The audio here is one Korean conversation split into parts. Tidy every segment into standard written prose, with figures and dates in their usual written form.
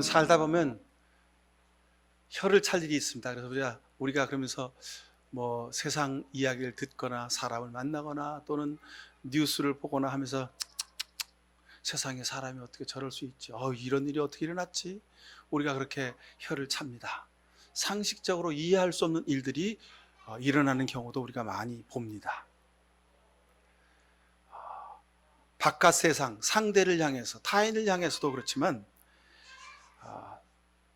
여러분, 살다 보면 혀를 찰 일이 있습니다. 그래서 우리가 그러면서 뭐 세상 이야기를 듣거나 사람을 만나거나 또는 뉴스를 보거나 하면서 세상에 사람이 어떻게 저럴 수 있지? 이런 일이 어떻게 일어났지? 우리가 그렇게 혀를 찹니다. 상식적으로 이해할 수 없는 일들이 일어나는 경우도 우리가 많이 봅니다. 바깥 세상, 상대를 향해서, 타인을 향해서도 그렇지만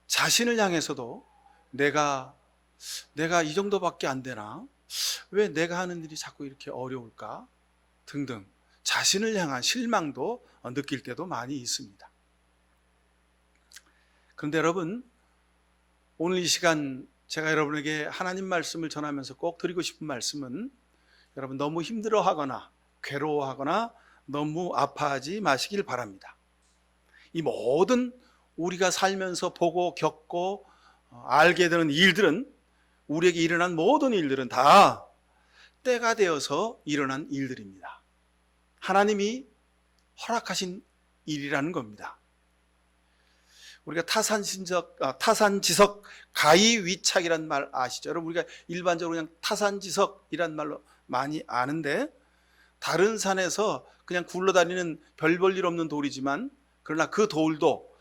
자신을 향해서도 내가 이 정도밖에 안 되나? 왜 내가 하는 일이 자꾸 이렇게 어려울까? 등등 자신을 향한 실망도 느낄 때도 많이 있습니다. 그런데 여러분, 오늘 이 시간 제가 여러분에게 하나님 말씀을 전하면서 꼭 드리고 싶은 말씀은, 여러분 너무 힘들어하거나 괴로워하거나 너무 아파하지 마시길 바랍니다. 이 모든 우리가 살면서 보고 겪고 알게 되는 일들은, 우리에게 일어난 모든 일들은 다 때가 되어서 일어난 일들입니다. 하나님이 허락하신 일이라는 겁니다. 우리가 타산지석 가히위착이란 말 아시죠? 여러분, 우리가 일반적으로 그냥 타산지석이란 말로 많이 아는데, 다른 산에서 그냥 굴러다니는 별 볼 일 없는 돌이지만, 그러나 그 돌도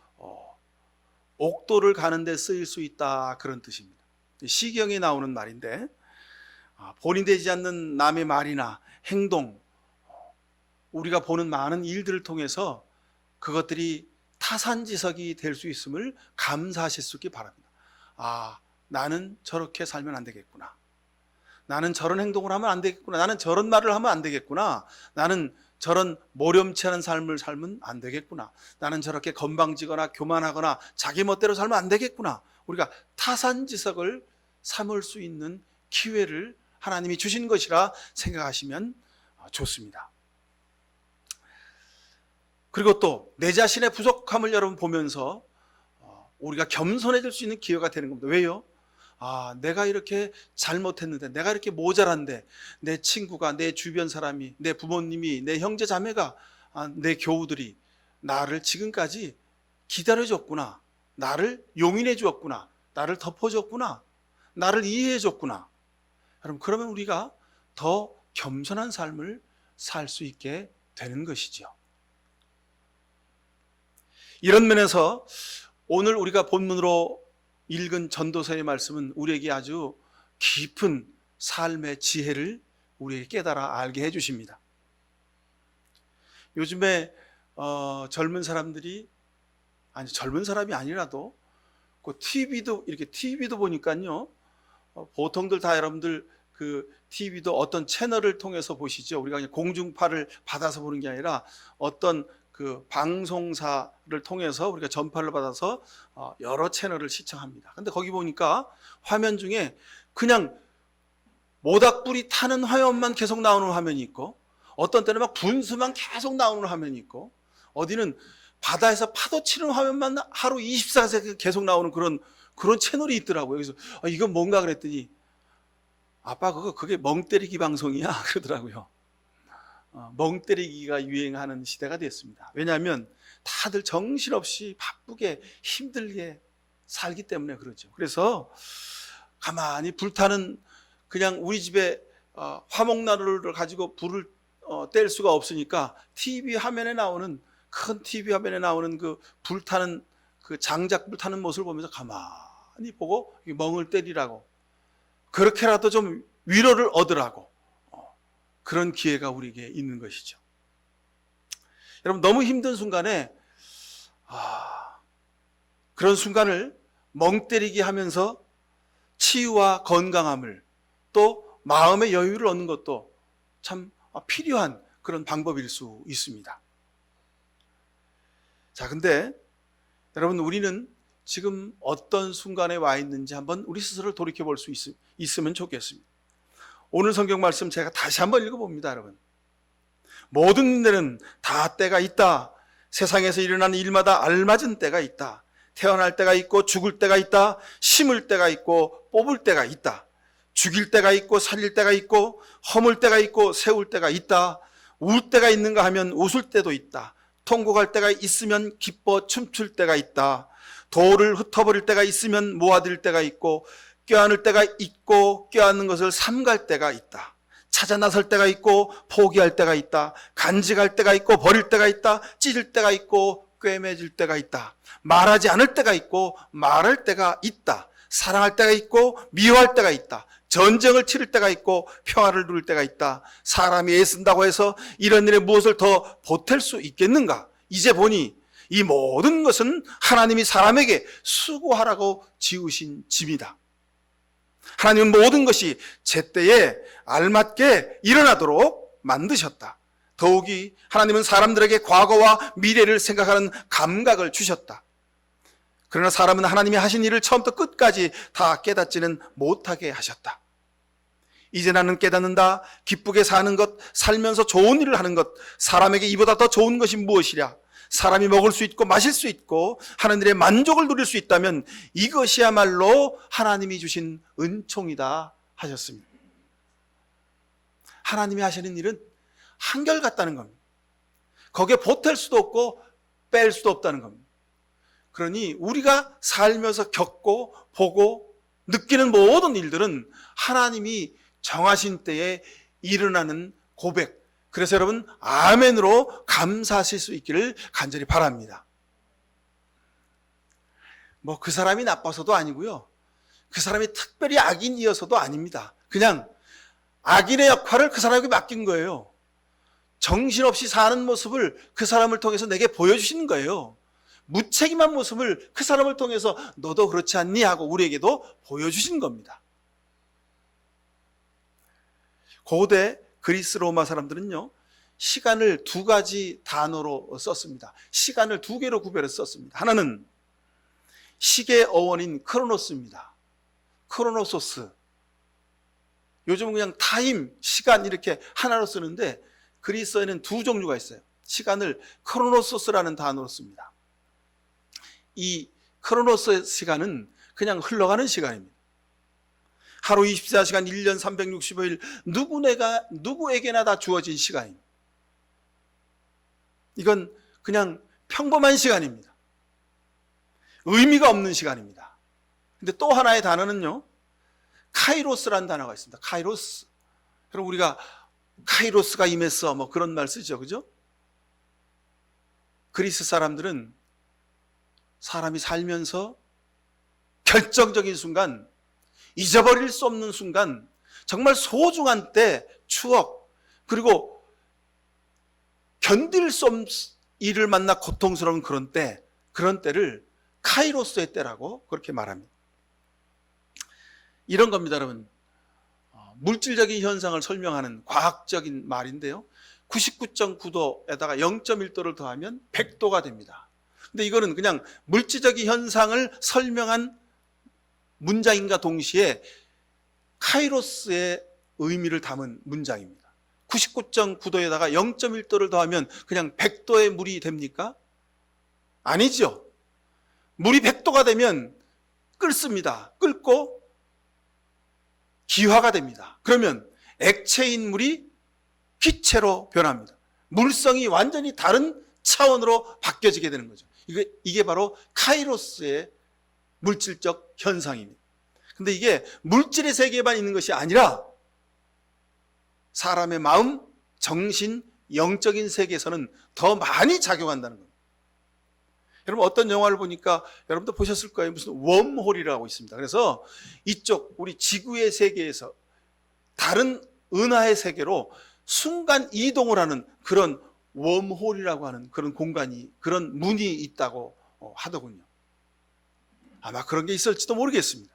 옥도를 가는 데 쓰일 수 있다, 그런 뜻입니다. 시경에 나오는 말인데, 본이 되지 않는 남의 말이나 행동, 우리가 보는 많은 일들을 통해서 그것들이 타산지석이 될 수 있음을 감사하실 수 있기 바랍니다. 나는 저렇게 살면 안 되겠구나. 나는 저런 행동을 하면 안 되겠구나. 나는 저런 말을 하면 안 되겠구나. 나는 저런 모렴치 않은 삶을 살면 안 되겠구나. 나는 저렇게 건방지거나 교만하거나 자기 멋대로 살면 안 되겠구나. 우리가 타산지석을 삼을 수 있는 기회를 하나님이 주신 것이라 생각하시면 좋습니다. 그리고 또 내 자신의 부족함을 여러분 보면서 우리가 겸손해질 수 있는 기회가 되는 겁니다. 왜요? 내가 이렇게 잘못했는데, 내가 이렇게 모자란데, 내 친구가, 내 주변 사람이, 내 부모님이, 내 형제 자매가, 내 교우들이 나를 지금까지 기다려줬구나, 나를 용인해 주었구나, 나를 덮어줬구나, 나를 이해해 줬구나. 여러분, 그러면 우리가 더 겸손한 삶을 살 수 있게 되는 것이죠. 이런 면에서 오늘 우리가 본문으로 읽은 전도서의 말씀은 우리에게 아주 깊은 삶의 지혜를 우리에게 깨달아 알게 해주십니다. 요즘에 젊은 사람들이, 젊은 사람이 아니라도 그 TV도 보니까요, 보통들 다 여러분들 그 TV도 어떤 채널을 통해서 보시죠. 우리가 그냥 공중파를 받아서 보는 게 아니라 어떤 그 방송사를 통해서 우리가 전파를 받아서 여러 채널을 시청합니다. 근데 거기 보니까 화면 중에 그냥 모닥불이 타는 화면만 계속 나오는 화면이 있고, 어떤 때는 막 분수만 계속 나오는 화면이 있고, 어디는 바다에서 파도 치는 화면만 하루 24시간 계속 나오는 그런 채널이 있더라고요. 그래서 이건 뭔가 그랬더니, 아빠 그게 멍때리기 방송이야 그러더라고요. 멍때리기가 유행하는 시대가 됐습니다. 왜냐하면 다들 정신없이 바쁘게 힘들게 살기 때문에 그러죠. 그래서 가만히 불타는, 그냥 우리 집에 화목난로를 가지고 불을 뗄 수가 없으니까 큰 TV 화면에 나오는 그 불타는, 그 장작 불타는 모습을 보면서 가만히 보고 멍을 때리라고, 그렇게라도 좀 위로를 얻으라고, 그런 기회가 우리에게 있는 것이죠. 여러분, 너무 힘든 순간에 그런 순간을 멍 때리기 하면서 치유와 건강함을, 또 마음의 여유를 얻는 것도 참 필요한 그런 방법일 수 있습니다. 자, 근데 여러분, 우리는 지금 어떤 순간에 와 있는지 한번 우리 스스로를 돌이켜 볼 수 있으면 좋겠습니다. 오늘 성경 말씀 제가 다시 한번 읽어봅니다. 여러분, 모든 일에는 다 때가 있다. 세상에서 일어나는 일마다 알맞은 때가 있다. 태어날 때가 있고 죽을 때가 있다. 심을 때가 있고 뽑을 때가 있다. 죽일 때가 있고 살릴 때가 있고 허물 때가 있고 세울 때가 있다. 울 때가 있는가 하면 웃을 때도 있다. 통곡할 때가 있으면 기뻐 춤출 때가 있다. 돌을 흩어버릴 때가 있으면 모아들 때가 있고, 껴안을 때가 있고 껴안는 것을 삼갈 때가 있다. 찾아 나설 때가 있고 포기할 때가 있다. 간직할 때가 있고 버릴 때가 있다. 찢을 때가 있고 꿰매질 때가 있다. 말하지 않을 때가 있고 말할 때가 있다. 사랑할 때가 있고 미워할 때가 있다. 전쟁을 치를 때가 있고 평화를 누릴 때가 있다. 사람이 애쓴다고 해서 이런 일에 무엇을 더 보탤 수 있겠는가? 이제 보니 이 모든 것은 하나님이 사람에게 수고하라고 지으신 짐이다. 하나님은 모든 것이 제때에 알맞게 일어나도록 만드셨다. 더욱이 하나님은 사람들에게 과거와 미래를 생각하는 감각을 주셨다. 그러나 사람은 하나님이 하신 일을 처음부터 끝까지 다 깨닫지는 못하게 하셨다. 이제 나는 깨닫는다. 기쁘게 사는 것, 살면서 좋은 일을 하는 것, 사람에게 이보다 더 좋은 것이 무엇이랴? 사람이 먹을 수 있고 마실 수 있고 하는 일에 만족을 누릴 수 있다면 이것이야말로 하나님이 주신 은총이다 하셨습니다. 하나님이 하시는 일은 한결같다는 겁니다. 거기에 보탤 수도 없고 뺄 수도 없다는 겁니다. 그러니 우리가 살면서 겪고 보고 느끼는 모든 일들은 하나님이 정하신 때에 일어나는 고백, 그래서 여러분 아멘으로 감사하실 수 있기를 간절히 바랍니다. 뭐 그 사람이 나빠서도 아니고요, 그 사람이 특별히 악인이어서도 아닙니다. 그냥 악인의 역할을 그 사람에게 맡긴 거예요. 정신없이 사는 모습을 그 사람을 통해서 내게 보여주시는 거예요. 무책임한 모습을 그 사람을 통해서 너도 그렇지 않니 하고 우리에게도 보여주신 겁니다. 고대 그리스 로마 사람들은요, 시간을 두 가지 단어로 썼습니다. 시간을 두 개로 구별해서 썼습니다. 하나는 시계의 어원인 크로노스입니다. 크로노소스. 요즘은 그냥 타임, 시간 이렇게 하나로 쓰는데 그리스어에는 두 종류가 있어요. 시간을 크로노소스라는 단어로 씁니다. 이 크로노스 시간은 그냥 흘러가는 시간입니다. 하루 24시간, 1년 365일 누구에게나 다 주어진 시간입니다. 이건 그냥 평범한 시간입니다. 의미가 없는 시간입니다. 근데 또 하나의 단어는요, 카이로스라는 단어가 있습니다. 카이로스. 그럼 우리가 카이로스가 임했어 뭐 그런 말 쓰죠, 그죠? 그리스 사람들은 사람이 살면서 결정적인 순간, 잊어버릴 수 없는 순간, 정말 소중한 때, 추억, 그리고 견딜 수 없는 일을 만나 고통스러운 그런 때를 카이로스의 때라고 그렇게 말합니다. 이런 겁니다, 여러분. 물질적인 현상을 설명하는 과학적인 말인데요, 99.9도에다가 0.1도를 더하면 100도가 됩니다. 근데 이거는 그냥 물질적인 현상을 설명한 문장인가 동시에 카이로스의 의미를 담은 문장입니다. 99.9도에다가 0.1도를 더하면 그냥 100도의 물이 됩니까? 아니죠. 물이 100도가 되면 끓습니다. 끓고 기화가 됩니다. 그러면 액체인 물이 기체로 변합니다. 물성이 완전히 다른 차원으로 바뀌어지게 되는 거죠. 이게 바로 카이로스의 물질적 현상입니다. 근데 이게 물질의 세계에만 있는 것이 아니라 사람의 마음, 정신, 영적인 세계에서는 더 많이 작용한다는 겁니다. 여러분 어떤 영화를 보니까 여러분도 보셨을 거예요. 무슨 웜홀이라고 있습니다. 그래서 이쪽 우리 지구의 세계에서 다른 은하의 세계로 순간 이동을 하는 그런 웜홀이라고 하는 그런 공간이, 그런 문이 있다고 하더군요. 아마 그런 게 있을지도 모르겠습니다.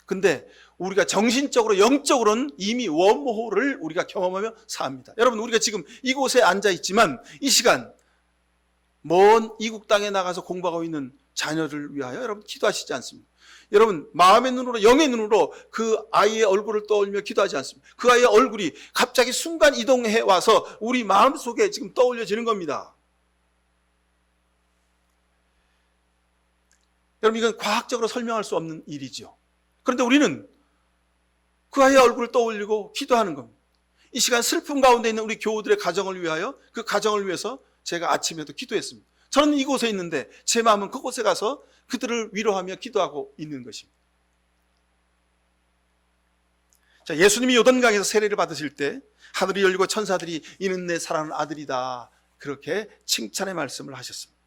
근데 우리가 정신적으로, 영적으로는 이미 웜홀을 우리가 경험하며 삽니다. 여러분 우리가 지금 이곳에 앉아 있지만 이 시간 먼 이국 땅에 나가서 공부하고 있는 자녀를 위하여 여러분 기도하시지 않습니까? 여러분 마음의 눈으로, 영의 눈으로 그 아이의 얼굴을 떠올리며 기도하지 않습니까? 그 아이의 얼굴이 갑자기 순간 이동해 와서 우리 마음속에 지금 떠올려지는 겁니다. 여러분 이건 과학적으로 설명할 수 없는 일이죠. 그런데 우리는 그 아이의 얼굴을 떠올리고 기도하는 겁니다. 이 시간 슬픔 가운데 있는 우리 교우들의 가정을 위하여, 그 가정을 위해서 제가 아침에도 기도했습니다. 저는 이곳에 있는데 제 마음은 그곳에 가서 그들을 위로하며 기도하고 있는 것입니다. 자, 예수님이 요단강에서 세례를 받으실 때 하늘이 열리고 천사들이 이는 내 사랑하는 아들이다, 그렇게 칭찬의 말씀을 하셨습니다.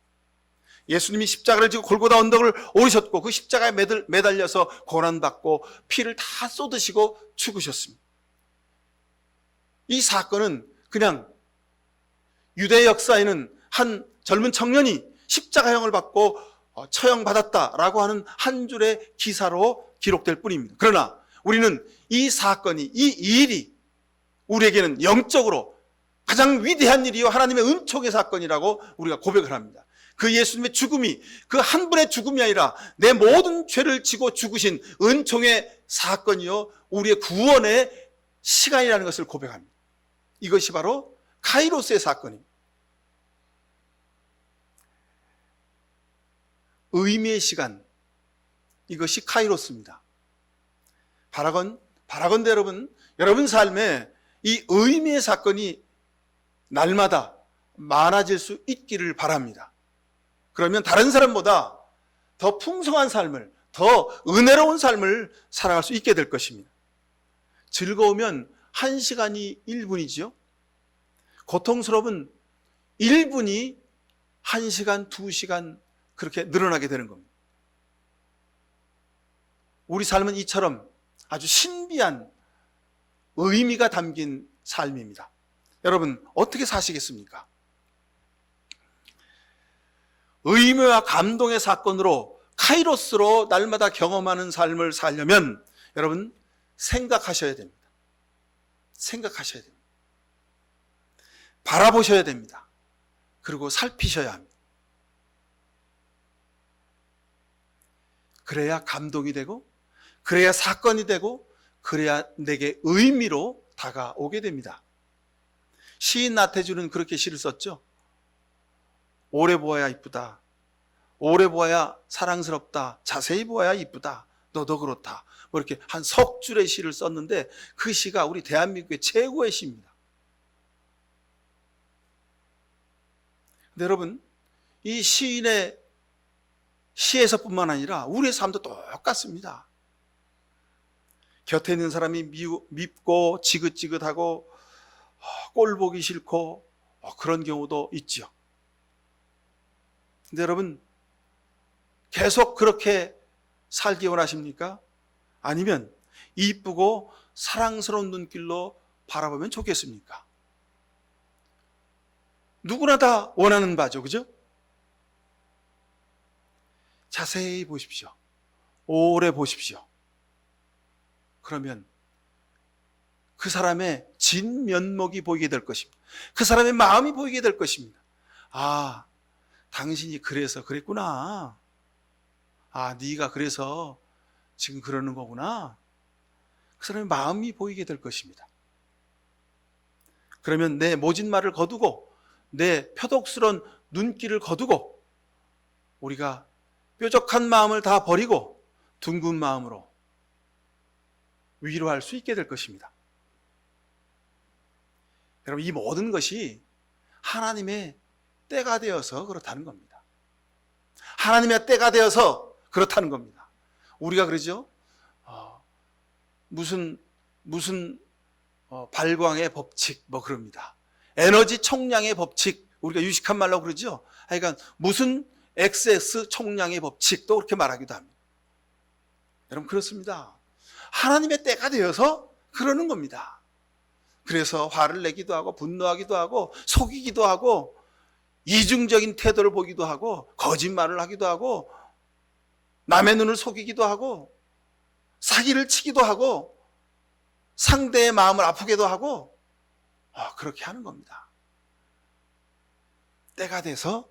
예수님이 십자가를 지고 골고다 언덕을 오르셨고 그 십자가에 매달려서 고난받고 피를 다 쏟으시고 죽으셨습니다. 이 사건은 그냥 유대 역사에는 한 젊은 청년이 십자가형을 받고 처형받았다라고 하는 한 줄의 기사로 기록될 뿐입니다. 그러나 우리는 이 사건이, 이 일이 우리에게는 영적으로 가장 위대한 일이요 하나님의 은총의 사건이라고 우리가 고백을 합니다. 그 예수님의 죽음이 그 한 분의 죽음이 아니라 내 모든 죄를 지고 죽으신 은총의 사건이요 우리의 구원의 시간이라는 것을 고백합니다. 이것이 바로 카이로스의 사건입니다. 의미의 시간, 이것이 카이로스입니다. 바라건대 여러분 삶에 이 의미의 사건이 날마다 많아질 수 있기를 바랍니다. 그러면 다른 사람보다 더 풍성한 삶을, 더 은혜로운 삶을 살아갈 수 있게 될 것입니다. 즐거우면 1시간이 1분이지요. 고통스러운 1분이 1시간, 2시간 그렇게 늘어나게 되는 겁니다. 우리 삶은 이처럼 아주 신비한 의미가 담긴 삶입니다. 여러분 어떻게 사시겠습니까? 의미와 감동의 사건으로 카이로스로 날마다 경험하는 삶을 살려면 여러분 생각하셔야 됩니다. 생각하셔야 됩니다. 바라보셔야 됩니다. 그리고 살피셔야 합니다. 그래야 감동이 되고, 그래야 사건이 되고, 그래야 내게 의미로 다가오게 됩니다. 시인 나태주는 그렇게 시를 썼죠. 오래 보아야 이쁘다, 오래 보아야 사랑스럽다, 자세히 보아야 이쁘다, 너도 그렇다, 뭐 이렇게 한 석 줄의 시를 썼는데 그 시가 우리 대한민국의 최고의 시입니다. 근데 여러분 이 시인의 시에서뿐만 아니라 우리의 삶도 똑같습니다. 곁에 있는 사람이 밉고 지긋지긋하고 꼴 보기 싫고 그런 경우도 있죠. 근데 여러분 계속 그렇게 살기 원하십니까? 아니면 이쁘고 사랑스러운 눈길로 바라보면 좋겠습니까? 누구나 다 원하는 바죠, 그죠? 자세히 보십시오. 오래 보십시오. 그러면 그 사람의 진면목이 보이게 될 것입니다. 그 사람의 마음이 보이게 될 것입니다. 아, 당신이 그래서 그랬구나. 아, 네가 그래서 지금 그러는 거구나. 그 사람의 마음이 보이게 될 것입니다. 그러면 내 모진 말을 거두고 내 표독스러운 눈길을 거두고 우리가 뾰족한 마음을 다 버리고 둥근 마음으로 위로할 수 있게 될 것입니다. 여러분 이 모든 것이 하나님의 때가 되어서 그렇다는 겁니다. 하나님의 때가 되어서 그렇다는 겁니다. 우리가 그러죠. 무슨 발광의 법칙 뭐 그럽니다. 에너지 총량의 법칙, 우리가 유식한 말로 그러죠. 하여간 무슨 XX 총량의 법칙 또 그렇게 말하기도 합니다. 여러분 그렇습니다. 하나님의 때가 되어서 그러는 겁니다. 그래서 화를 내기도 하고 분노하기도 하고 속이기도 하고 이중적인 태도를 보기도 하고 거짓말을 하기도 하고 남의 눈을 속이기도 하고 사기를 치기도 하고 상대의 마음을 아프게도 하고 그렇게 하는 겁니다. 때가 돼서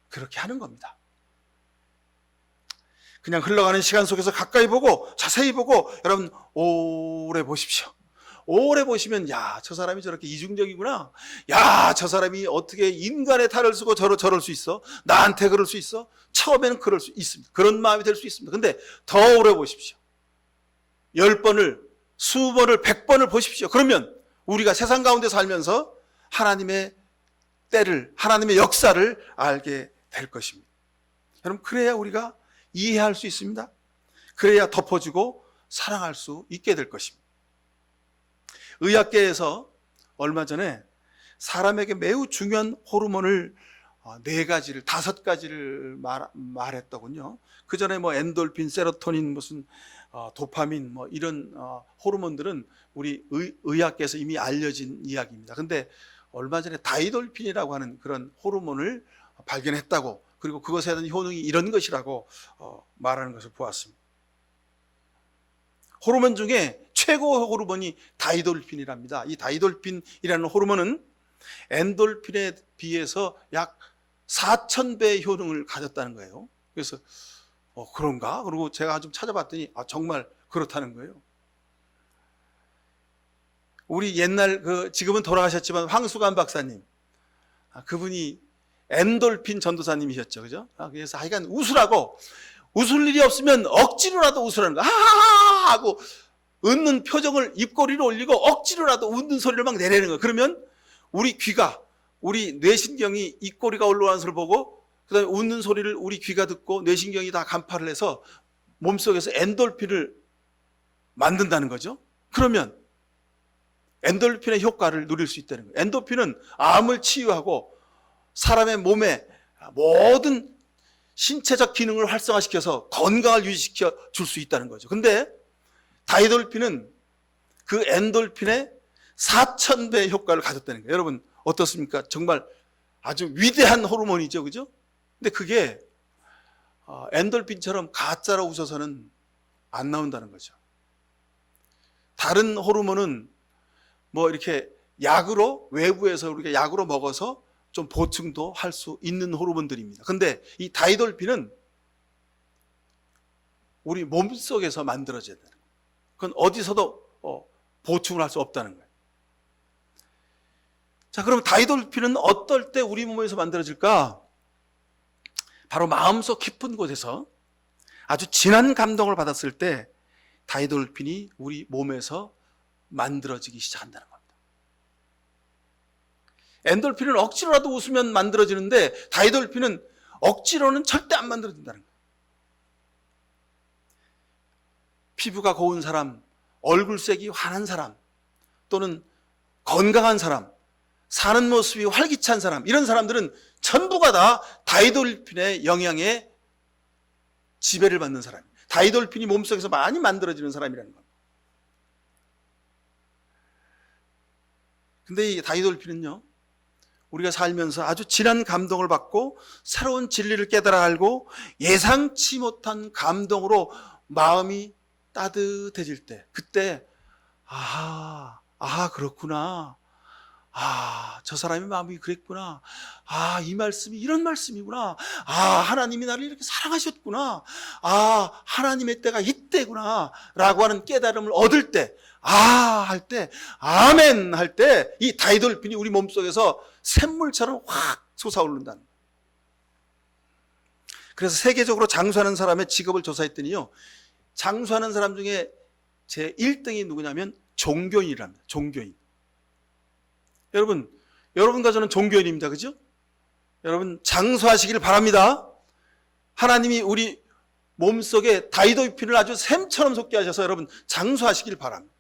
그렇게 하는 겁니다. 그냥 흘러가는 시간 속에서 가까이 보고 자세히 보고 여러분 오래 보십시오. 오래 보시면 야, 저 사람이 저렇게 이중적이구나. 야, 저 사람이 어떻게 인간의 탈을 쓰고 저럴 수 있어? 나한테 그럴 수 있어? 처음에는 그럴 수 있습니다. 그런 마음이 될 수 있습니다. 근데 더 오래 보십시오. 10번을, 수번을, 100번을 보십시오. 그러면 우리가 세상 가운데 살면서 하나님의 때를, 하나님의 역사를 알게 될 것입니다. 여러분, 그래야 우리가 이해할 수 있습니다. 그래야 덮어주고 사랑할 수 있게 될 것입니다. 의학계에서 얼마 전에 사람에게 매우 중요한 호르몬을 4가지를 5가지를 말했더군요. 그 전에 뭐 엔돌핀, 세로토닌, 무슨 도파민 뭐 이런 호르몬들은 우리 의학계에서 이미 알려진 이야기입니다. 근데 얼마 전에 다이돌핀이라고 하는 그런 호르몬을 발견했다고, 그리고 그것에 대한 효능이 이런 것이라고 말하는 것을 보았습니다. 호르몬 중에 최고 호르몬이 다이돌핀이랍니다. 이 다이돌핀이라는 호르몬은 엔돌핀에 비해서 약 4,000배의 효능을 가졌다는 거예요. 그래서 그런가? 그리고 제가 좀 찾아봤더니 정말 그렇다는 거예요. 우리 옛날 지금은 돌아가셨지만 황수관 박사님, 그분이 엔돌핀 전도사님이셨죠, 그죠? 그래서 하여간 웃으라고, 웃을 일이 없으면 억지로라도 웃으라는 거, 하하하 하고 웃는 표정을 입꼬리로 올리고 억지로라도 웃는 소리를 막 내내는 거예요. 그러면 우리 귀가, 우리 뇌신경이 입꼬리가 올라오는 소리를 보고, 그 다음에 웃는 소리를 우리 귀가 듣고 뇌신경이 다 간파를 해서 몸속에서 엔돌핀을 만든다는 거죠. 그러면 엔돌핀의 효과를 누릴 수 있다는 거예요. 엔돌핀은 암을 치유하고 사람의 몸의 모든 신체적 기능을 활성화시켜서 건강을 유지시켜 줄 수 있다는 거죠. 근데 다이돌핀은 그 엔돌핀의 4,000배의 효과를 가졌다는 거예요. 여러분 어떻습니까? 정말 아주 위대한 호르몬이죠, 그죠? 근데 그게 엔돌핀처럼 가짜로 웃어서는 안 나온다는 거죠. 다른 호르몬은 뭐 이렇게 약으로, 외부에서 우리가 약으로 먹어서 좀 보충도 할 수 있는 호르몬들입니다. 근데 이 다이돌핀은 우리 몸속에서 만들어져야 되는 거예요. 그건 어디서도 보충을 할 수 없다는 거예요. 자, 그럼 다이돌핀은 어떨 때 우리 몸에서 만들어질까? 바로 마음속 깊은 곳에서 아주 진한 감동을 받았을 때 다이돌핀이 우리 몸에서 만들어지기 시작한다는 겁니다. 엔돌핀은 억지로라도 웃으면 만들어지는데 다이돌핀은 억지로는 절대 안 만들어진다는 거예요. 피부가 고운 사람, 얼굴색이 환한 사람, 또는 건강한 사람, 사는 모습이 활기찬 사람, 이런 사람들은 전부가 다 다이돌핀의 영향에 지배를 받는 사람이에요. 다이돌핀이 몸속에서 많이 만들어지는 사람이라는 겁니다. 근데 이 다이돌핀은요, 우리가 살면서 아주 진한 감동을 받고 새로운 진리를 깨달아 알고 예상치 못한 감동으로 마음이 따뜻해질 때, 그때 그렇구나, 저 사람의 마음이 그랬구나, 이 말씀이 이런 말씀이구나, 하나님이 나를 이렇게 사랑하셨구나, 하나님의 때가 이때구나 라고 하는 깨달음을 얻을 때, 할 때, 아멘 할 때 이 다이돌핀이 우리 몸속에서 샘물처럼 확 솟아오른다는 거예요. 그래서 세계적으로 장수하는 사람의 직업을 조사했더니요, 장수하는 사람 중에 제 1등이 누구냐면 종교인이랍니다. 종교인. 여러분과 저는 종교인입니다. 그죠? 여러분 장수하시길 바랍니다. 하나님이 우리 몸속에 다이돌핀을 아주 샘처럼 솟게 하셔서 여러분 장수하시길 바랍니다.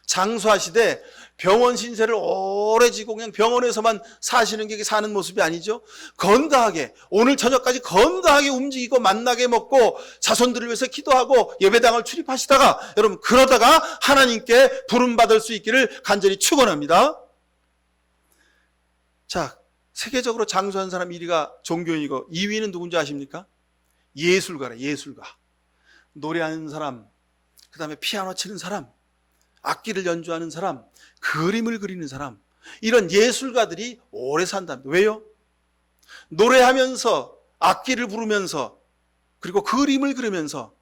장수하시되 병원 신세를 오래 지고 그냥 병원에서만 사시는 게 사는 모습이 아니죠. 건강하게, 오늘 저녁까지 건강하게 움직이고 만나게 먹고 자손들을 위해서 기도하고 예배당을 출입하시다가 여러분 그러다가 하나님께 부름받을 수 있기를 간절히 축원합니다. 자, 세계적으로 장수한 사람 1위가 종교인이고 2위는 누군지 아십니까? 예술가래. 예술가. 노래하는 사람, 그 다음에 피아노 치는 사람, 악기를 연주하는 사람, 그림을 그리는 사람, 이런 예술가들이 오래 산답니다. 왜요? 노래하면서, 악기를 부르면서, 그리고 그림을 그리면서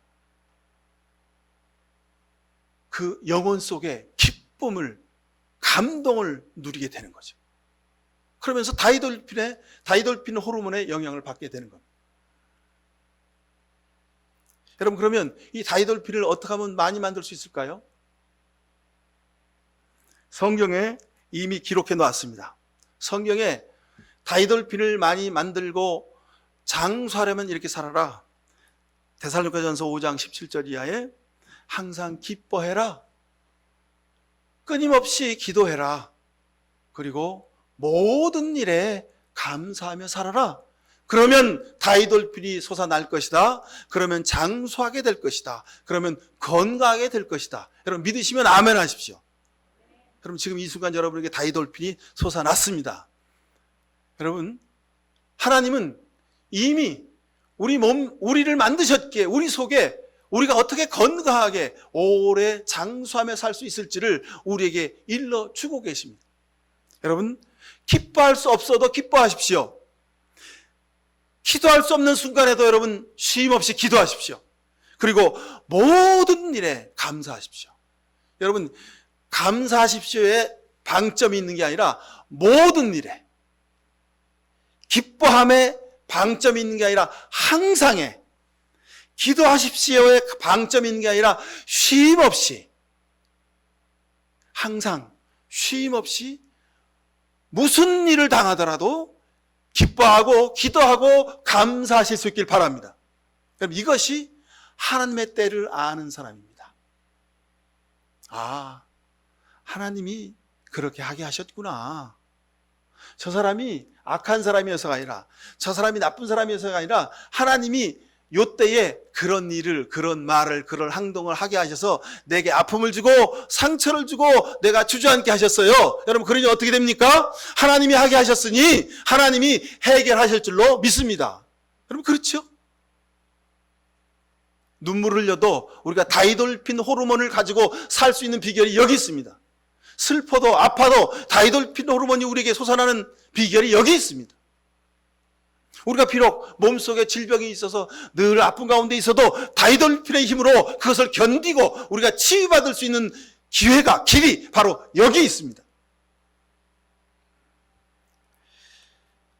그 영혼 속에 기쁨을, 감동을 누리게 되는 거죠. 그러면서 다이돌핀 호르몬의 영향을 받게 되는 겁니다. 여러분, 그러면 이 다이돌핀을 어떻게 하면 많이 만들 수 있을까요? 성경에 이미 기록해 놓았습니다. 성경에 다이돌핀을 많이 만들고 장수하려면 이렇게 살아라. 데살로니가전서 5장 17절 이하에 항상 기뻐해라. 끊임없이 기도해라. 그리고 모든 일에 감사하며 살아라. 그러면 다이돌핀이 솟아날 것이다. 그러면 장수하게 될 것이다. 그러면 건강하게 될 것이다. 여러분 믿으시면 아멘 하십시오. 그럼 지금 이 순간 여러분에게 다이돌핀이 솟아났습니다. 여러분, 하나님은 이미 우리를 만드셨기에 우리 속에 우리가 어떻게 건강하게 오래 장수하며 살 수 있을지를 우리에게 일러주고 계십니다. 여러분, 기뻐할 수 없어도 기뻐하십시오. 기도할 수 없는 순간에도 여러분 쉼 없이 기도하십시오. 그리고 모든 일에 감사하십시오. 여러분, 감사하십시오에 방점이 있는 게 아니라 모든 일에, 기뻐함에 방점이 있는 게 아니라 항상에, 기도하십시오에 방점이 있는 게 아니라 쉼 없이, 항상 쉼 없이 무슨 일을 당하더라도 기뻐하고 기도하고 감사하실 수 있길 바랍니다. 그럼 이것이 하나님의 때를 아는 사람입니다. 아, 하나님이 그렇게 하게 하셨구나. 저 사람이 악한 사람이어서가 아니라, 저 사람이 나쁜 사람이어서가 아니라 하나님이 요때에 그런 일을, 그런 말을, 그런 행동을 하게 하셔서 내게 아픔을 주고 상처를 주고 내가 주저앉게 하셨어요. 여러분, 그러니 어떻게 됩니까? 하나님이 하게 하셨으니 하나님이 해결하실 줄로 믿습니다. 여러분, 그렇죠? 눈물을 흘려도 우리가 다이돌핀 호르몬을 가지고 살 수 있는 비결이 여기 있습니다. 슬퍼도 아파도 다이돌핀 호르몬이 우리에게 솟아나는 비결이 여기 있습니다. 우리가 비록 몸속에 질병이 있어서 늘 아픈 가운데 있어도 다이돌핀의 힘으로 그것을 견디고 우리가 치유받을 수 있는 기회가, 길이 바로 여기 있습니다.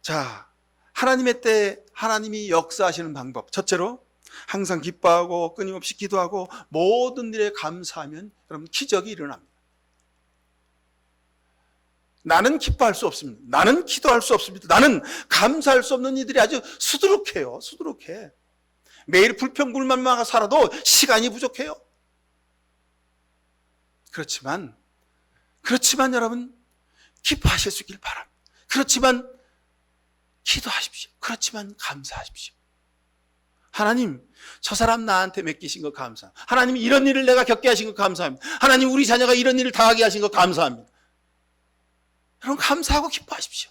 자, 하나님의 때 하나님이 역사하시는 방법. 첫째로 항상 기뻐하고 끊임없이 기도하고 모든 일에 감사하면 여러분 기적이 일어납니다. 나는 기뻐할 수 없습니다. 나는 기도할 수 없습니다. 나는 감사할 수 없는 이들이 아주 수두룩해요. 수두룩해. 매일 불평불만만 살아도 시간이 부족해요. 그렇지만 여러분 기뻐하실 수 있길 바랍니다. 그렇지만 기도하십시오. 그렇지만 감사하십시오. 하나님, 저 사람 나한테 맡기신 거 감사합니다. 하나님, 이런 일을 내가 겪게 하신 거 감사합니다. 하나님, 우리 자녀가 이런 일을 당하게 하신 거 감사합니다. 여러분, 감사하고 기뻐하십시오.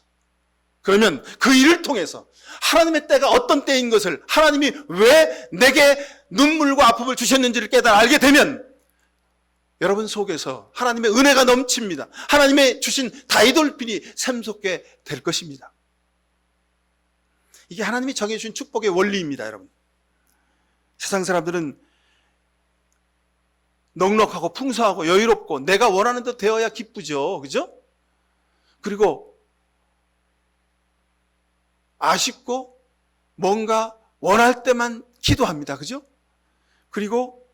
그러면 그 일을 통해서 하나님의 때가 어떤 때인 것을, 하나님이 왜 내게 눈물과 아픔을 주셨는지를 깨달아 알게 되면 여러분 속에서 하나님의 은혜가 넘칩니다. 하나님의 주신 다이돌핀이 샘솟게 될 것입니다. 이게 하나님이 정해주신 축복의 원리입니다, 여러분. 세상 사람들은 넉넉하고 풍성하고 여유롭고 내가 원하는 대로 되어야 기쁘죠. 그죠? 그리고 아쉽고 뭔가 원할 때만 기도합니다. 그죠? 그리고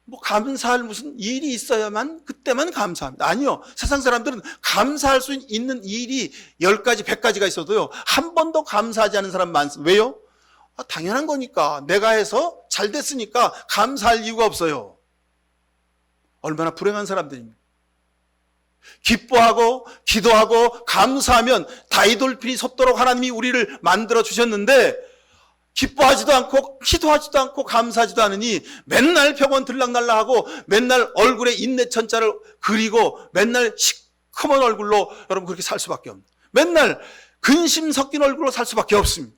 뭐 감사할 무슨 일이 있어야만 그때만 감사합니다. 아니요. 세상 사람들은 감사할 수 있는 일이 10가지, 100가지가 있어도요. 한 번도 감사하지 않은 사람 많습니다. 왜요? 당연한 거니까. 내가 해서 잘 됐으니까 감사할 이유가 없어요. 얼마나 불행한 사람들입니까? 기뻐하고 기도하고 감사하면 다이돌핀이 솟도록 하나님이 우리를 만들어 주셨는데 기뻐하지도 않고 기도하지도 않고 감사하지도 않으니 맨날 병원 들락날락하고 맨날 얼굴에 인내천자를 그리고 맨날 시커먼 얼굴로 여러분 그렇게 살 수밖에 없습니다. 맨날 근심 섞인 얼굴로 살 수밖에 없습니다.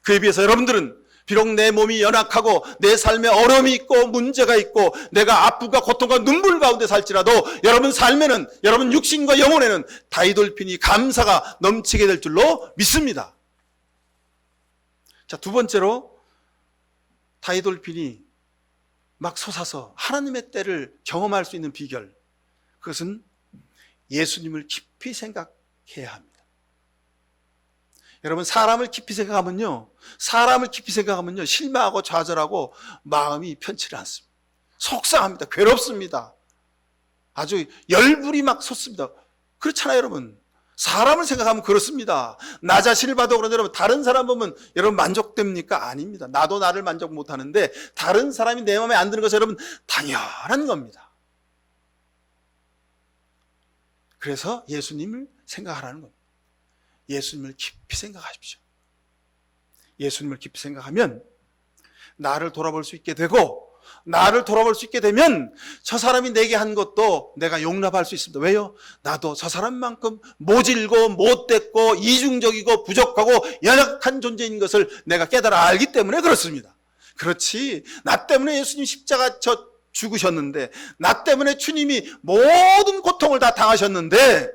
그에 비해서 여러분들은 비록 내 몸이 연약하고 내 삶에 어려움이 있고 문제가 있고 내가 아픔과 고통과 눈물 가운데 살지라도 여러분 삶에는, 여러분 육신과 영혼에는 다이돌핀이 감사가 넘치게 될 줄로 믿습니다. 자, 두 번째로 다이돌핀이 막 솟아서 하나님의 때를 경험할 수 있는 비결, 그것은 예수님을 깊이 생각해야 합니다. 여러분, 사람을 깊이 생각하면요 실망하고 좌절하고 마음이 편치를 않습니다. 속상합니다. 괴롭습니다. 아주 열불이 막 솟습니다. 그렇잖아요, 여러분. 사람을 생각하면 그렇습니다. 나 자신을 봐도 그런데 여러분 다른 사람 보면 여러분 만족됩니까? 아닙니다. 나도 나를 만족 못하는데 다른 사람이 내 마음에 안 드는 것은 여러분 당연한 겁니다. 그래서 예수님을 생각하라는 겁니다. 예수님을 깊이 생각하십시오. 예수님을 깊이 생각하면 나를 돌아볼 수 있게 되고, 나를 돌아볼 수 있게 되면 저 사람이 내게 한 것도 내가 용납할 수 있습니다. 왜요? 나도 저 사람만큼 모질고 못됐고 이중적이고 부족하고 연약한 존재인 것을 내가 깨달아 알기 때문에 그렇습니다. 그렇지, 나 때문에 예수님 십자가 죽으셨는데, 나 때문에 주님이 모든 고통을 다 당하셨는데,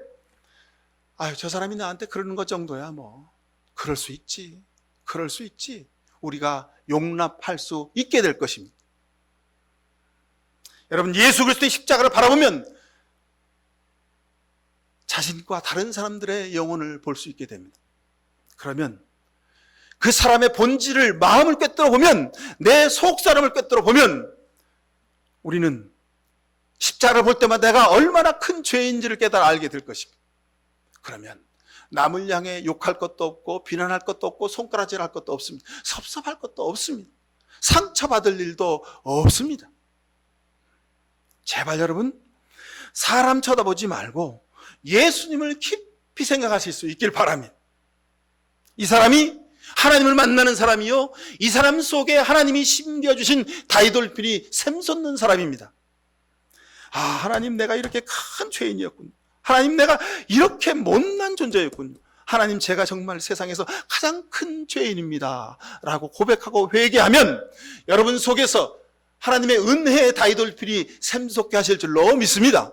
아유, 저 사람이 나한테 그러는 것 정도야 뭐 그럴 수 있지, 그럴 수 있지, 우리가 용납할 수 있게 될 것입니다. 여러분, 예수 그리스도의 십자가를 바라보면 자신과 다른 사람들의 영혼을 볼 수 있게 됩니다. 그러면 그 사람의 본질을, 마음을 꿰뚫어 보면, 내 속사람을 꿰뚫어 보면 우리는 십자가를 볼 때마다 내가 얼마나 큰 죄인지를 깨달아 알게 될 것입니다. 그러면 남을 향해 욕할 것도 없고 비난할 것도 없고 손가락질할 것도 없습니다. 섭섭할 것도 없습니다. 상처받을 일도 없습니다. 제발 여러분, 사람 쳐다보지 말고 예수님을 깊이 생각하실 수 있길 바랍니다. 이 사람이 하나님을 만나는 사람이요, 이 사람 속에 하나님이 심겨주신 다이돌필이 샘솟는 사람입니다. 아, 하나님, 내가 이렇게 큰 죄인이었군요. 하나님, 내가 이렇게 못난 존재였군요. 하나님, 제가 정말 세상에서 가장 큰 죄인입니다 라고 고백하고 회개하면 여러분 속에서 하나님의 은혜의 다이돌필이 샘솟게 하실 줄로 믿습니다.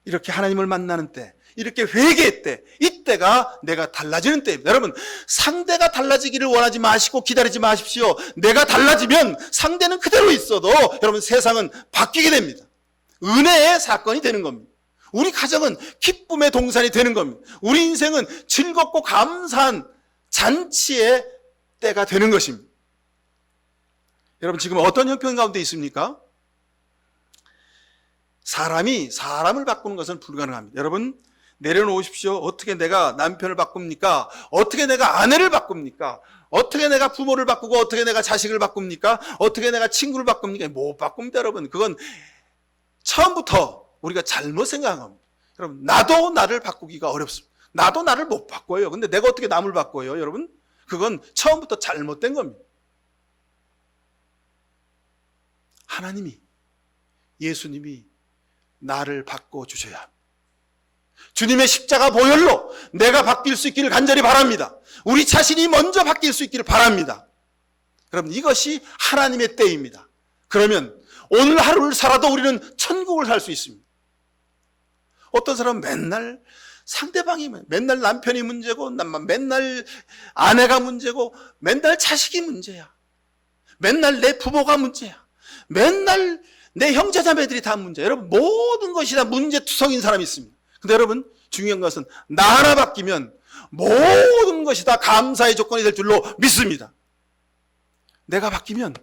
이렇게 하나님을 만나는 때, 이렇게 회개할 때, 이때가 내가 달라지는 때입니다. 여러분, 상대가 달라지기를 원하지 마시고 기다리지 마십시오. 내가 달라지면 상대는 그대로 있어도 여러분 세상은 바뀌게 됩니다. 은혜의 사건이 되는 겁니다. 우리 가정은 기쁨의 동산이 되는 겁니다. 우리 인생은 즐겁고 감사한 잔치의 때가 되는 것입니다. 여러분, 지금 어떤 형편 가운데 있습니까? 사람이 사람을 바꾸는 것은 불가능합니다. 여러분, 내려놓으십시오. 어떻게 내가 남편을 바꿉니까? 어떻게 내가 아내를 바꿉니까? 어떻게 내가 부모를 바꾸고 어떻게 내가 자식을 바꿉니까? 어떻게 내가 친구를 바꿉니까? 못 바꿉니다, 여러분. 그건 처음부터 우리가 잘못 생각합니다. 여러분, 나도 나를 바꾸기가 어렵습니다. 나도 나를 못 바꿔요. 근데 내가 어떻게 남을 바꿔요, 여러분? 그건 처음부터 잘못된 겁니다. 하나님이, 예수님이 나를 바꿔주셔야 합니다. 주님의 십자가 보혈로 내가 바뀔 수 있기를 간절히 바랍니다. 우리 자신이 먼저 바뀔 수 있기를 바랍니다. 여러분, 이것이 하나님의 때입니다. 그러면 오늘 하루를 살아도 우리는 천국을 살 수 있습니다. 어떤 사람은 맨날 상대방이, 맨날 남편이 문제고, 맨날 아내가 문제고, 맨날 자식이 문제야. 맨날 내 부모가 문제야. 맨날 내 형제자매들이 다 문제야. 여러분, 모든 것이 다 문제투성인 사람이 있습니다. 근데 여러분, 중요한 것은 나 하나 바뀌면 모든 것이 다 감사의 조건이 될 줄로 믿습니다. 내가 바뀌면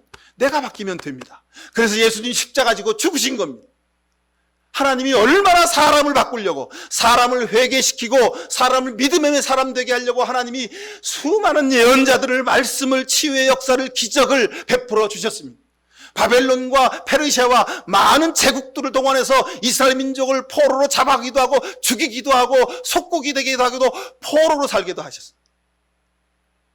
됩니다. 그래서 예수님이 십자가 지고 죽으신 겁니다. 하나님이 얼마나 사람을 바꾸려고, 사람을 회개시키고 사람을 믿음의 사람 되게 하려고 하나님이 수많은 예언자들을, 말씀을, 치유의 역사를, 기적을 베풀어 주셨습니다. 바벨론과 페르시아와 많은 제국들을 동원해서 이스라엘 민족을 포로로 잡아가기도 하고 죽이기도 하고 속국이 되기도 하기도 포로로 살기도 하셨습니다.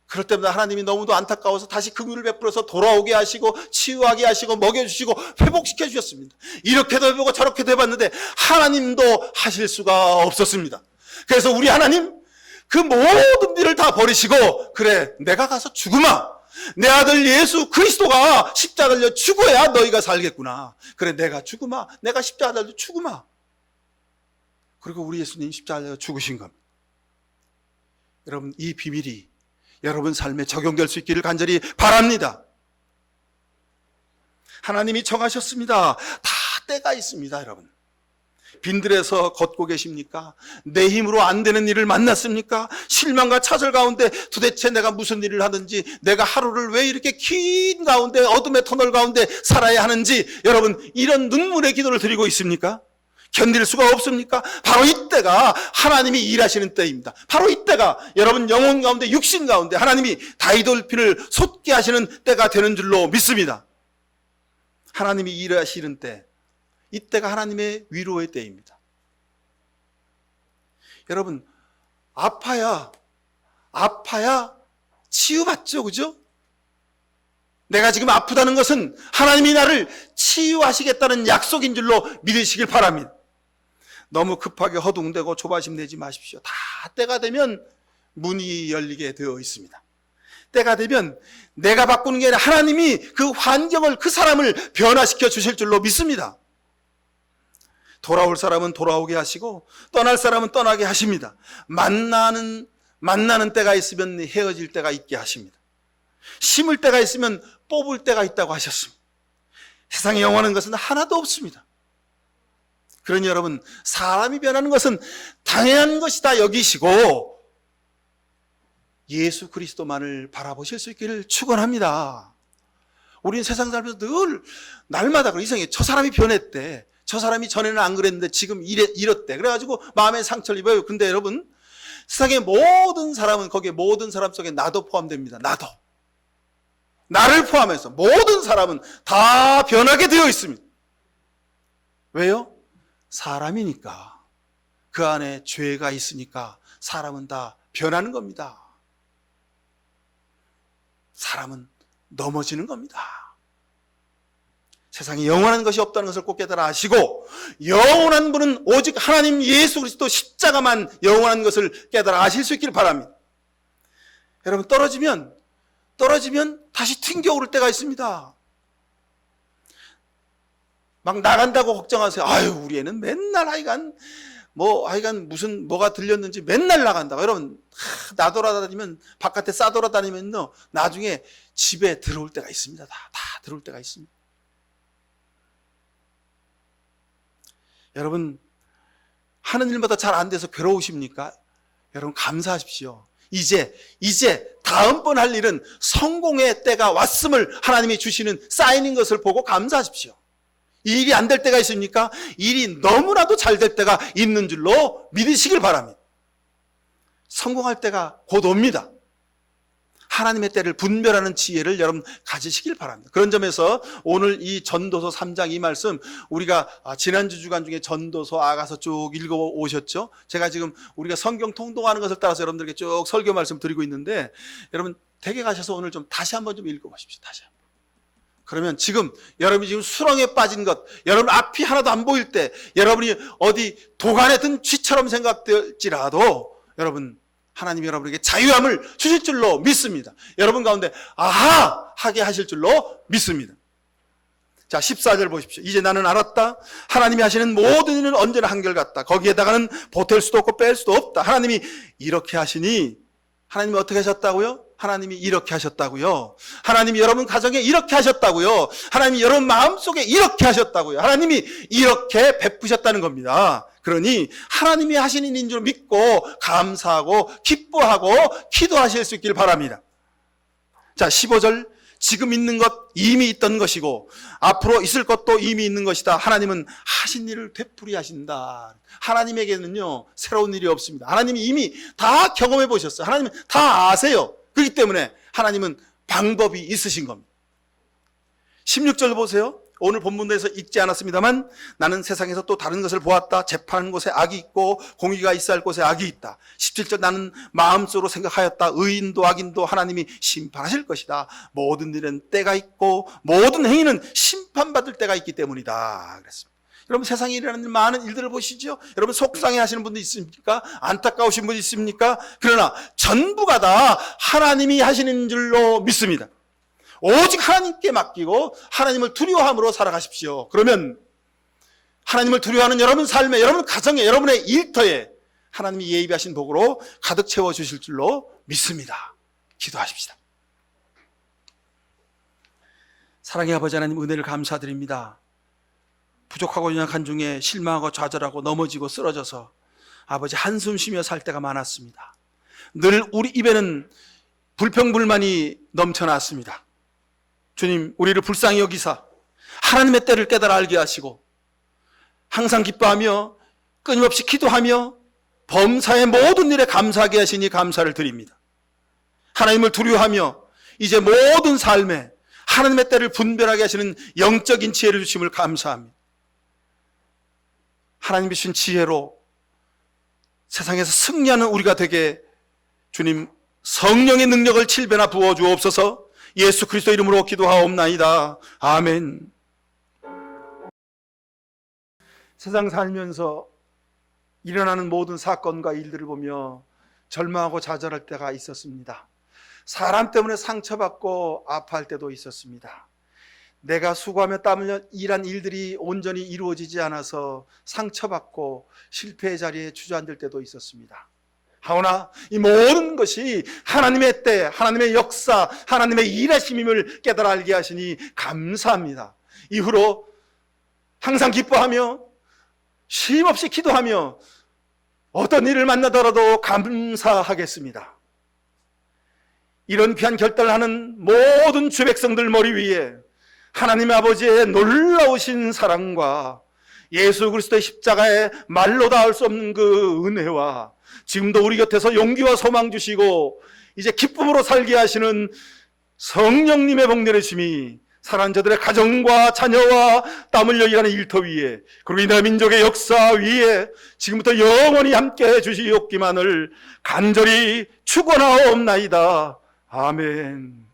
그럴 때마다 하나님이 너무도 안타까워서 다시 긍휼을 베풀어서 돌아오게 하시고 치유하게 하시고 먹여주시고 회복시켜 주셨습니다. 이렇게도 해보고 저렇게도 해봤는데 하나님도 하실 수가 없었습니다. 그래서 우리 하나님 그 모든 일을 다 버리시고, 그래, 내가 가서 죽으마, 내 아들 예수 그리스도가 십자가 달려 죽어야 너희가 살겠구나. 그래, 내가 죽으마, 내가 십자가 달려 죽으마. 그리고 우리 예수님 십자가 달려 죽으신 겁니다. 여러분, 이 비밀이 여러분 삶에 적용될 수 있기를 간절히 바랍니다. 하나님이 정하셨습니다. 다 때가 있습니다, 여러분. 빈들에서 걷고 계십니까? 내 힘으로 안 되는 일을 만났습니까? 실망과 차절 가운데 도대체 내가 무슨 일을 하든지, 내가 하루를 왜 이렇게 긴 가운데, 어둠의 터널 가운데 살아야 하는지, 여러분, 이런 눈물의 기도를 드리고 있습니까? 견딜 수가 없습니까? 바로 이때가 하나님이 일하시는 때입니다. 바로 이때가 여러분 영혼 가운데 육신 가운데 하나님이 다이돌피를 솟게 하시는 때가 되는 줄로 믿습니다. 하나님이 일하시는 때, 이때가 하나님의 위로의 때입니다. 여러분 아파야 치유받죠, 그죠? 내가 지금 아프다는 것은 하나님이 나를 치유하시겠다는 약속인 줄로 믿으시길 바랍니다. 너무 급하게 허둥대고 조바심 내지 마십시오. 다 때가 되면 문이 열리게 되어 있습니다. 때가 되면 내가 바꾸는 게 아니라 하나님이 그 환경을, 그 사람을 변화시켜 주실 줄로 믿습니다. 돌아올 사람은 돌아오게 하시고 떠날 사람은 떠나게 하십니다. 만나는 때가 있으면 헤어질 때가 있게 하십니다. 심을 때가 있으면 뽑을 때가 있다고 하셨습니다. 세상에 영원한 것은 하나도 없습니다. 그러니 여러분, 사람이 변하는 것은 당연한 것이다 여기시고 예수 그리스도만을 바라보실 수 있기를 축원합니다. 우리는 세상 살면서 늘 날마다 이상해. 저 사람이 변했대. 저 사람이 전에는 안 그랬는데 지금 이렇대. 그래가지고 마음에 상처를 입어요. 근데 여러분, 세상의 모든 사람은, 거기에 모든 사람 속에 나도 포함됩니다. 나도. 나를 포함해서 모든 사람은 다 변하게 되어 있습니다. 왜요? 사람이니까. 그 안에 죄가 있으니까 사람은 다 변하는 겁니다. 사람은 넘어지는 겁니다. 세상에 영원한 것이 없다는 것을 꼭 깨달아 아시고, 영원한 분은 오직 하나님 예수 그리스도 십자가만 영원한 것을 깨달아 아실 수 있기를 바랍니다. 여러분, 떨어지면 다시 튕겨오를 때가 있습니다. 막 나간다고 걱정하세요. 아유, 우리 애는 맨날 하여간 무슨 뭐가 들렸는지 맨날 나간다고. 여러분, 나돌아다니면, 바깥에 싸돌아다니면요, 나중에 집에 들어올 때가 있습니다. 다 들어올 때가 있습니다. 여러분, 하는 일마다 잘 안 돼서 괴로우십니까? 여러분, 감사하십시오. 이제 다음번 할 일은 성공의 때가 왔음을 하나님이 주시는 사인인 것을 보고 감사하십시오. 이 일이 안 될 때가 있습니까? 일이 너무나도 잘 될 때가 있는 줄로 믿으시길 바랍니다. 성공할 때가 곧 옵니다. 하나님의 때를 분별하는 지혜를 여러분 가지시길 바랍니다. 그런 점에서 오늘 이 전도서 3장 이 말씀, 우리가 지난주 주간 중에 전도서 아가서 쭉 읽어오셨죠? 제가 지금 우리가 성경 통독하는 것을 따라서 여러분들에게 쭉 설교 말씀 드리고 있는데, 여러분 댁에 가셔서 오늘 좀 다시 한번 좀 읽어보십시오. 다시 한번. 그러면 지금 여러분이 지금 수렁에 빠진 것, 여러분 앞이 하나도 안 보일 때, 여러분이 어디 도간에 든 쥐처럼 생각될지라도 여러분, 하나님이 여러분에게 자유함을 주실 줄로 믿습니다. 여러분 가운데 아하 하게 하실 줄로 믿습니다. 자, 14절 보십시오. 이제 나는 알았다. 하나님이 하시는 모든 일은 언제나 한결같다. 거기에다가는 보탤 수도 없고 뺄 수도 없다. 하나님이 이렇게 하시니, 하나님이 어떻게 하셨다고요? 하나님이 이렇게 하셨다고요. 하나님이 여러분 가정에 이렇게 하셨다고요. 하나님이 여러분 마음속에 이렇게 하셨다고요. 하나님이 이렇게 베푸셨다는 겁니다. 그러니 하나님이 하시는 일인 줄 믿고 감사하고 기뻐하고 기도하실 수 있길 바랍니다. 자, 15절. 지금 있는 것 이미 있던 것이고 앞으로 있을 것도 이미 있는 것이다. 하나님은 하신 일을 되풀이 하신다. 하나님에게는요, 새로운 일이 없습니다. 하나님이 이미 다 경험해 보셨어요. 하나님은 다 아세요. 그렇기 때문에 하나님은 방법이 있으신 겁니다. 16절 보세요. 오늘 본문에서 읽지 않았습니다만, 나는 세상에서 또 다른 것을 보았다. 재판하는 곳에 악이 있고 공의가 있어야 할 곳에 악이 있다. 17절. 나는 마음속으로 생각하였다. 의인도 악인도 하나님이 심판하실 것이다. 모든 일은 때가 있고 모든 행위는 심판받을 때가 있기 때문이다. 그랬습니다. 여러분, 세상에 일어나는 많은 일들을 보시죠. 여러분, 속상해 하시는 분도 있습니까? 안타까우신 분이 있습니까? 그러나 전부가 다 하나님이 하시는 줄로 믿습니다. 오직 하나님께 맡기고 하나님을 두려워함으로 살아가십시오. 그러면 하나님을 두려워하는 여러분 삶에, 여러분 가정에, 여러분의 일터에 하나님이 예비하신 복으로 가득 채워주실 줄로 믿습니다. 기도하십시다. 사랑의 아버지 하나님, 은혜를 감사드립니다. 부족하고 연약한 중에 실망하고 좌절하고 넘어지고 쓰러져서 아버지 한숨 쉬며 살 때가 많았습니다. 늘 우리 입에는 불평불만이 넘쳐났습니다. 주님, 우리를 불쌍히 여기사 하나님의 때를 깨달아 알게 하시고 항상 기뻐하며 끊임없이 기도하며 범사의 모든 일에 감사하게 하시니 감사를 드립니다. 하나님을 두려워하며 이제 모든 삶에 하나님의 때를 분별하게 하시는 영적인 지혜를 주심을 감사합니다. 하나님 주신 지혜로 세상에서 승리하는 우리가 되게 주님 성령의 능력을 7배나 부어주옵소서. 예수 그리스도 이름으로 기도하옵나이다. 아멘. 세상 살면서 일어나는 모든 사건과 일들을 보며 절망하고 좌절할 때가 있었습니다. 사람 때문에 상처받고 아파할 때도 있었습니다. 내가 수고하며 땀 흘려 일한 일들이 온전히 이루어지지 않아서 상처받고 실패의 자리에 주저앉을 때도 있었습니다. 하오나 이 모든 것이 하나님의 때, 하나님의 역사, 하나님의 일하심임을 깨달아 알게 하시니 감사합니다. 이후로 항상 기뻐하며 쉼없이 기도하며 어떤 일을 만나더라도 감사하겠습니다. 이런 귀한 결단을 하는 모든 주 백성들 머리 위에 하나님 아버지의 놀라우신 사랑과 예수 그리스도의 십자가에 말로 닿을 수 없는 그 은혜와 지금도 우리 곁에서 용기와 소망 주시고 이제 기쁨으로 살게 하시는 성령님의 복 내리심이 사랑하는 저들의 가정과 자녀와 땀 흘려 일하는 일터 위에 그리고 이 나라 민족의 역사 위에 지금부터 영원히 함께해 주시옵기만을 간절히 축원하옵나이다. 아멘.